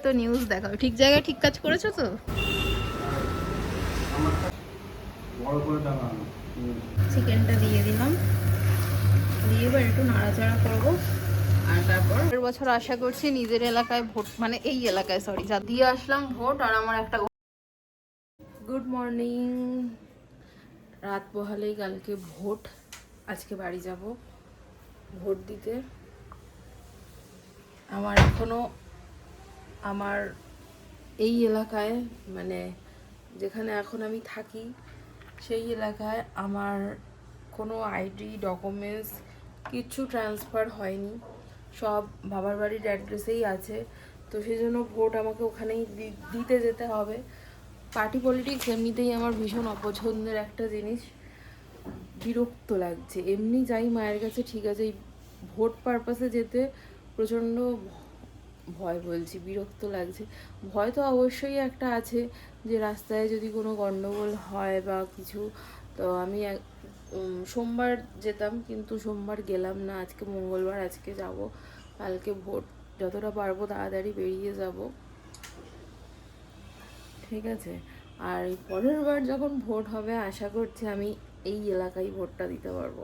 তো নিউজ দেখাও, ঠিক জায়গায় ঠিক কাজ করেছো তো? চিকেনটা দিয়ে দিলাম, দিয়ে এবার একটু নাড়াচাড়া করবো। আর তারপর বছর আশা করছি নিজের এলাকায় ভোট, মানে এই এলাকায় সরি, যা দিয়ে আসলাম ভোট। আর আমার একটা গুড মর্নিং, রাত পোহালেই কালকে ভোট। আজকে বাড়ি যাব ভোট দিতে। আমার এখনো আমার এই এলাকায়, মানে যেখানে এখন আমি থাকি সেই এলাকায় আমার কোনো আইডি ডকুমেন্টস কিছু ট্রান্সফার হয়নি, সব বাবার বাড়ির অ্যাড্রেসেই আছে। তো সেই জন্য ভোট আমাকে ওখানেই দিতে যেতে হবে। পার্টি পলিটিক্স এমনিতেই আমার ভীষণ অপছন্দের একটা জিনিস, বিরক্ত লাগছে। এমনি যাই মায়ের কাছে ঠিক আছে, এই ভোট পারপাসে যেতে প্রচণ্ড ভয়, বলছি বিরক্ত লাগছে। ভয় তো অবশ্যই একটা আছে যে রাস্তায় যদি কোনো গণ্ডগোল হয় বা কিছু। তো আমি সোমবার যেতাম, কিন্তু সোমবার গেলাম না, আজকে মঙ্গলবার, আজকে যাব। কালকে ভোট, যতটা পারবো তাড়াতাড়ি বেরিয়ে যাব, ঠিক আছে? আর পরের বার যখন ভোট হবে আশা করছি আমি এই এলাকায় ভোটটা দিতে পারবো।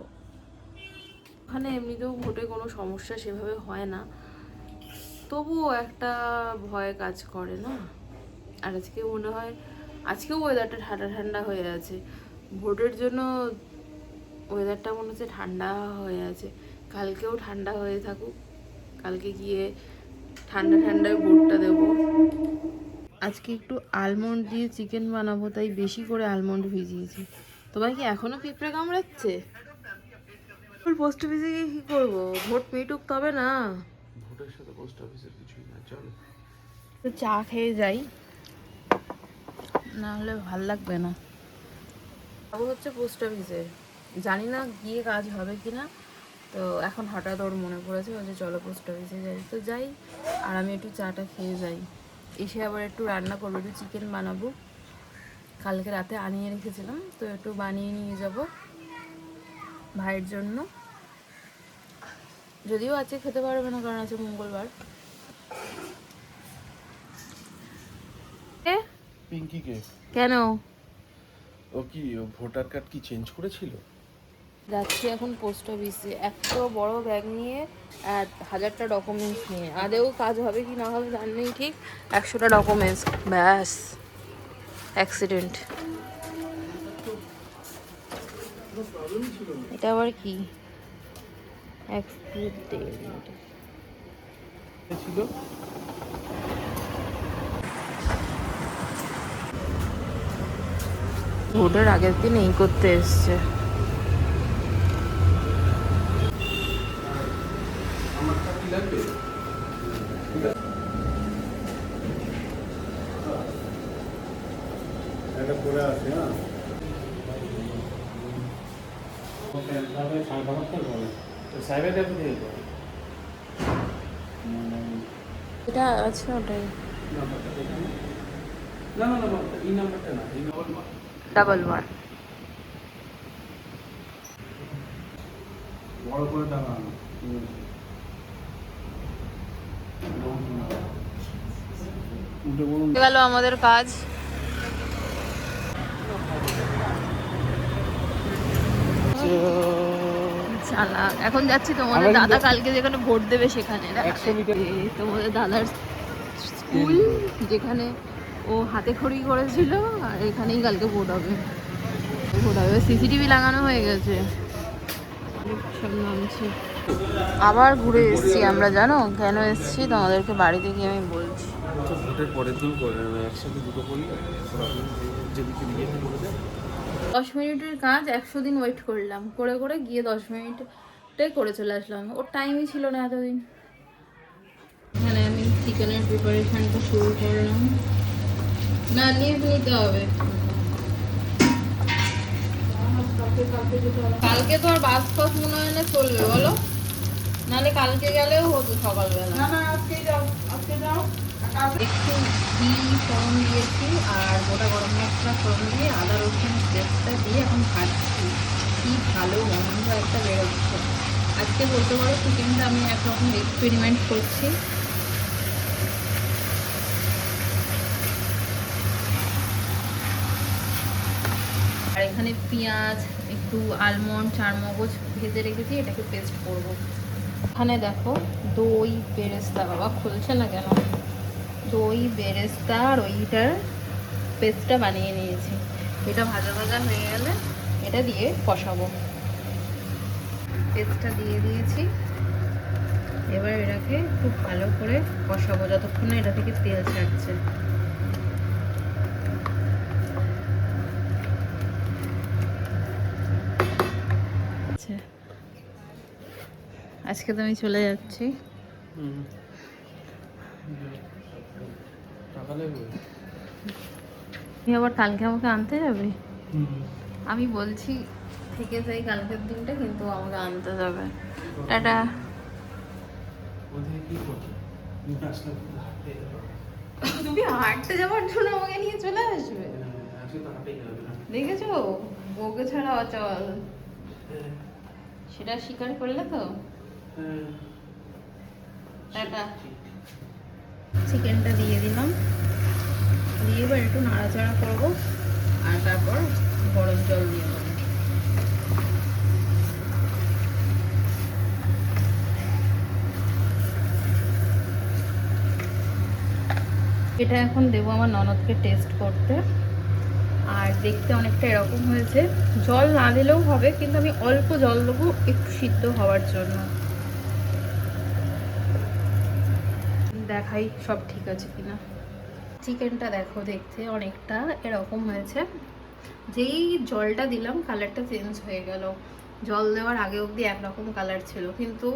ওখানে এমনিতেও ভোটে কোনো সমস্যা সেভাবে হয় না, তবুও একটা ভয় কাজ করে না। আর আজকে মনে হয় আজকেও ওয়েদারটা ঠান্ডা ঠান্ডা হয়ে আছে, ভোটের জন্য ওয়েদারটা মনে হচ্ছে ঠান্ডা হয়ে আছে। কালকেও ঠান্ডা হয়ে থাকুক, কালকে গিয়ে ঠান্ডা ঠান্ডায় ভোটটা দেবো। আজকে একটু আলমন্ড দিয়ে চিকেন বানাবো, তাই বেশি করে আলমন্ড ভিজিয়েছি। তোমার কি এখনো পিঁপড়ে কামড়াচ্ছে? পোস্ট অফিসে গিয়ে কি করবো? ভোট মিটুক তবে না। ভোটের সাথে পোস্ট অফিসের কিছুই না, চলো তো চা খেয়ে যাই, না হলে ভাল লাগবে না। যাবো হচ্ছে পোস্ট অফিসে, জানি না গিয়ে কাজ হবে কি না। তো এখন হঠাৎ ওর মনে পড়েছে, বলছে চলো পোস্ট অফিসে যাই, তো যাই। আর আমি একটু চাটা খেয়ে যাই, এসে আবার একটু রান্না করবো, একটু চিকেন বানাবো। কালকে রাতে আনিয়ে রেখেছিলাম, তো একটু বানিয়ে নিয়ে যাব ভাইয়ের জন্য। যদিও আজকে খেতে পারবে না, কারণ আছে মঙ্গলবার। পিঙ্কিকে কেন? ও কি ভোটার কার্ড কি চেঞ্জ করেছিল? যাচ্ছি এখন পোস্ট অফিসে, এত বড় ব্যাগ নিয়ে, 1000টা ডকুমেন্টস নিয়ে। আদেও কাজ হবে কি না হবে জানি নেই ঠিক। 100টা ডকুমেন্টস, ব্যাস অ্যাক্সিডেন্ট। এটা আবার কি অ্যাক্সিডেন্ট ছিল? ভোটের আগের দিন এই করতে এসছে। এটা আছে ওটাই, ডাবল 1। গেল আমাদের কাজ। এখন যাচ্ছি তোমাদের দাদা কালকে যেখানে ভোট দেবে সেখানে, তোমাদের দাদার স্কুল যেখানে ও হাতে খড়ি করেছিল, আর এখানেই কালকে ভোট হবে। সিসিটিভি লাগানো হয়ে গেছে, সব নামছে। আবার ঘুরে এসেছি আমরা, জানো কেন এসেছি? তোমাদেরকে বাড়িতে গিয়ে আমি বলছি। ভোটের পরের দিন একসাথে দুটো করলে 10 মিনিটের কাজ 100 দিন ওয়েট করলাম, করে করে গিয়ে 10 মিনিটে করে চলে আসলাম। ওর টাইমই ছিল না এতদিন। এখানে আমি চিকেনের প্রিপারেশনটা শুরু করলাম। না, লিভ নিতে হবে, কালকে তো আর বাস ফাস মনে হয় না চলবে, বলো? নাহলে কালকে গেলেও হতো সকালবেলা। একটু ঘি ফোড়ন দিয়েছি, আর গোটা গরম মশলা ফোড়ন দিয়ে আদা রসুন পেস্টটা দিয়ে এখন ভাজছি। কি ভালো গন্ধ একটা বেরোচ্ছে। আজকে বলতে পারো চিকেনটা আমি একরকম এক্সপেরিমেন্ট করছি। এখানে পেঁয়াজ, একটু আলমন্ড, চারমগজ ভেজে রেখেছি, এটাকে পেস্ট করব। এখানে দেখো দই বেরেস্তা, বাবা খুলছে না কেন, দই বেরেস্তা আর ওইটার পেস্টটা বানিয়ে নিয়েছি। এটা ভাজা ভাজা হয়ে গেলে এটা দিয়ে কষাবো। পেস্টটা দিয়ে দিয়েছি, এবার এটাকে খুব ভালো করে কষাবো যতক্ষণ না এটা থেকে তেল ছাড়ছে। আচ্ছা, আজকে তো আমি চলে যাচ্ছি। তুমি আবার কালকে আমাকে আনতে যাবে? আমি বলছি থেকে যাই কালকের দিনটা, কিন্তু আমাকে আনতে যাবে। টাটা। তুমি হাঁটতে যাওয়ার জন্য আমাকে নিয়ে চলে আসবে? দেখেছো, ওকে ছাড়া অচল, সেটা স্বীকার করলে তো। টাটা। চিকেনটা দিয়ে দিলাম, দিয়ে এবার একটু নাড়াচাড়া করবো, আর তারপর গরম জল দিয়ে দেবো। এটা এখন দেবো আমার ননদকে টেস্ট করতে। আর দেখতে অনেকটা এরকম হয়েছে, জল না দিলেও হবে, কিন্তু আমি অল্প জল দেবো একটু সিদ্ধ হওয়ার জন্য। দেখাই সব ঠিক আছে কিনা। চিকেনটা দেখো দেখতে অনেকটা এরকম হয়েছে, যেই জলটা দিলাম কালারটা চেঞ্জ হয়ে গেল। জল দেওয়ার আগে অবধি একরকম কালার ছিল, কিন্তু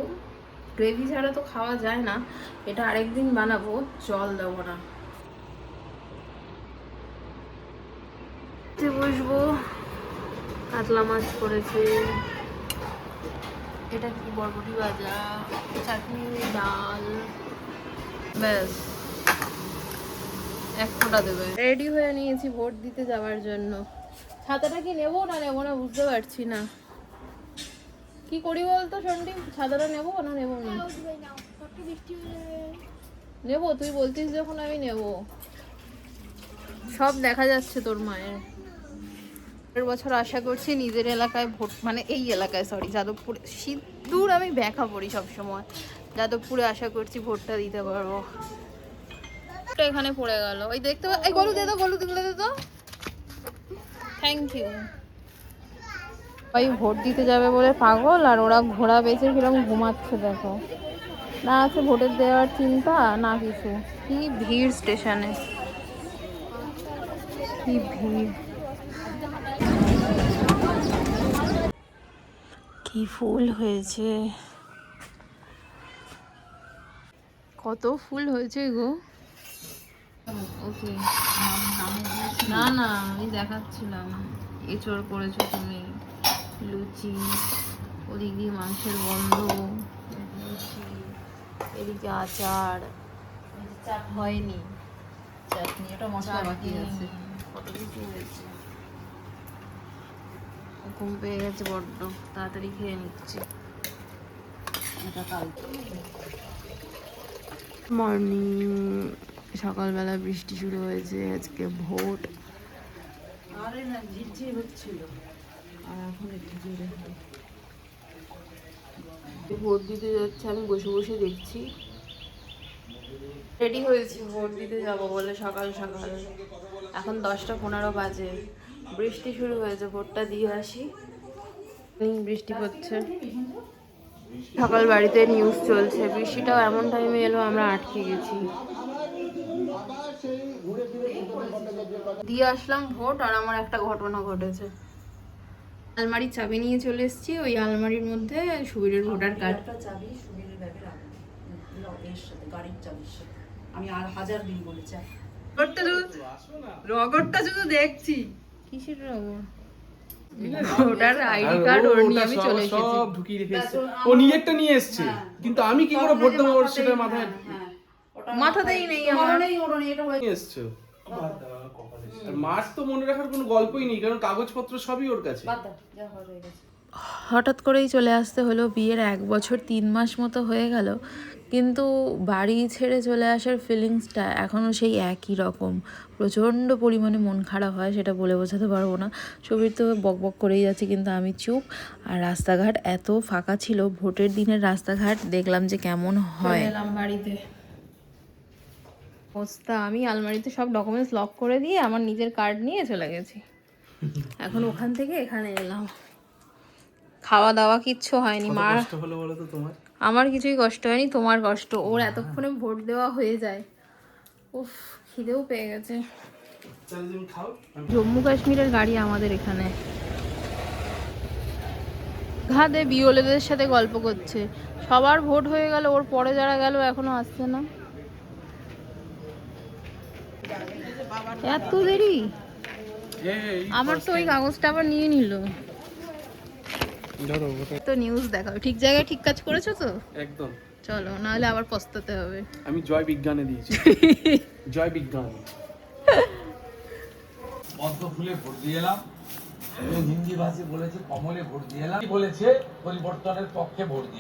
গ্রেভি ছাড়া তো খাওয়া যায় না। এটা আরেকদিন বানাবো, জল দেবো না। বসবো, কাতলা মাছ করেছে, এটা কি বরবটি ভাজা, চাটনি, ডাল, ব্যাস এক ফোঁটা দেবে। রেডি হয়ে নিয়েছি ভোট দিতে যাওয়ার জন্য। ছাতাটা কি নেবো না নেবো না বুঝতে পারছি না, কি করি বলতো সন্ডি? ছাতাটা নেবো না নেবো না? নেবো, তুই বলতিস যখন আমি নেবো। সব দেখা যাচ্ছে তোর মায়ের। পরের বছর আশা করছি নিজের এলাকায় ভোট, মানে এই এলাকায় সরি যাদবপুরে, সিঁদুর আমি ব্যাখ্যা পড়ি সবসময়, যাদবপুরে আশা করছি ভোটটা দিতে পারবো। এখানে পড়ে গেল, ওই দেখতে এই গলু দে তো, গলু তুলে দে তো, থ্যাংক ইউ। ভাই ভোট দিতে যাবে বলে পাগল, আর ওরা ঘোড়া বেঁচে কিরকম ঘুমাচ্ছে দেখো। না আছে ভোটের দেওয়ার চিন্তা না কিছু। কি ভিড় স্টেশনে, কি ভিড়, কি ফুল হয়েছে, কত ফুল হয়েছে গো। ওকে, না না আমি দেখাচ্ছিলাম। এঁচড় করেছো তুমি, লুচি, ওদিক দিয়ে মাংসের গন্ধ, লুচি, এদিকে আচার হয়নি, চাটনি, এটা মশলা বাকি আছে, কত কিছু হয়েছে। ঘুম পেয়ে গেছে বড্ড, তাড়াতাড়ি খেয়ে নিচ্ছি। এটা কালকে মর্নিং, সকালবেলা বৃষ্টি শুরু হয়েছে, আজকে ভোট। আরে না, ঝিরঝির হচ্ছিল, আর এখন একটু জোরে হয়। ভোট দিতে যাচ্ছে, আমি বসে বসে দেখছি। রেডি হয়েছি ভোট দিতে যাব বলে সকাল সকাল, এখন 10টা 15 বাজে, বৃষ্টি শুরু হয়েছে, ভোটটা দিয়ে আসি। বৃষ্টি পড়ছে, সকাল বাড়িতে নিউজ চলছে, বৃষ্টিটাও এমন টাইমে এলো আমরা আটকে গেছি। দিয়ে আসলাম ভোট, আর আমার একটা ঘটনা ঘটেছে। আলমারির চাবি নিয়ে চলে এসেছি, ওই আলমারির মধ্যে সুবীরের ভোটার কার্ড। চাবি সুবীরের ব্যাগের এর সাথে, গাড়ির চাবির সাথে। আমি আর 1000 দিন বলেছি। রগরটা শুধু দেখছি, কিসের রগর? ভোটার আইডি কার্ড ওর নিয়ে আমি চলে এসেছি, সব ঢুকিয়ে রেখে এসেছে। ও নিজেরটা নিয়ে এসেছে, কিন্তু আমি কি করে ভোট দেবো ওর সেটা মাথায় মাথাতেই নেই আমার। নিয়ে এসছে। আর মার তো মনে রাখার কোনো গল্পই নেই, কারণ কাগজপত্র সবই ওর কাছে। হঠাৎ করেই চলে আসতে হলো, বিয়ের 1 বছর 3 মাস মতো হয়ে গেল, কিন্তু বাড়ি ছেড়ে চলে আসার ফিলিংসটা এখনও সেই একই রকম। প্রচণ্ড পরিমাণে মন খারাপ হয়, সেটা বলে বোঝাতে পারবো না। ছবির তো বক বক করেই যাচ্ছে, কিন্তু আমি চুপ। আর রাস্তাঘাট এত ফাঁকা ছিল, ভোটের দিনের রাস্তাঘাট দেখলাম যে কেমন হয়। এলাম বাড়িতে, অবস্থা আমি আলমারিতে সব ডকুমেন্টস লক করে দিয়ে আমার নিজের কার্ড নিয়ে চলে গেছি। এখন ওখান থেকে এখানে এলাম, খাওয়া দাওয়া কিচ্ছু হয়নি। মা, কষ্ট হলো বলো তো তোমার? আমার কিছুই কষ্ট হয়নি, তোমার কষ্ট। ওর এতক্ষণে ভোট দেওয়া হয়ে যায়। উফ, খিদেও পেয়ে গেছে। তাহলে তুমি খাও। জম্মু কাশ্মীরের গাড়ি আমাদের এখানে। ঘাদে বিওলেদের সাথে গল্প করছে, সবার ভোট হয়ে গেল, ওর পরে যারা গেল এখনো আসছে না। এত দেরি? আমার তো ওই কাগজটা আবার নিয়ে নিল। তো নিউজ দেখাও, ঠিক জায়গায় ঠিক কাজ করেছো তো? একদম। চলো, নাহলে আবার পস্তাতে হবে। আমি জয় বিজ্ঞানে দিয়েছি। জয় বিজ্ঞান। পদ্ম ফুলে ভোট দিয়ে এলাম, হিন্দি ভাষী বলেছে কমলে ভোট দিয়ে এলাম, বলেছে পরিবর্তনের পক্ষে ভোট দিয়ে